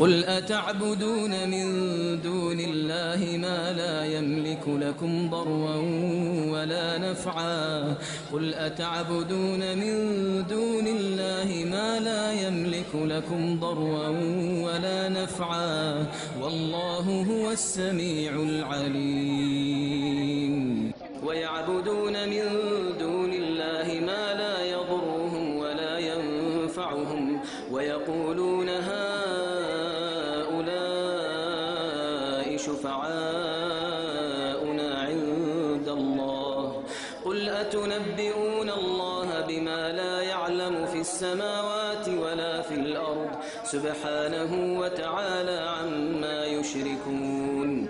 قل أتعبدون من دون الله ما لا يملك لكم ضرا ولا نفعا قل أتعبدون من دون الله ما لا يملك لكم ضرا ولا نفعا والله هو السميع العليم ويعبدون من دون الله ما لا يضرهم ولا ينفعهم ويقولون هؤلاء شفعاؤنا عند الله قل أتنبئون الله بما لا يعلم في السماوات ولا في الأرض سبحانه وتعالى عما يشركون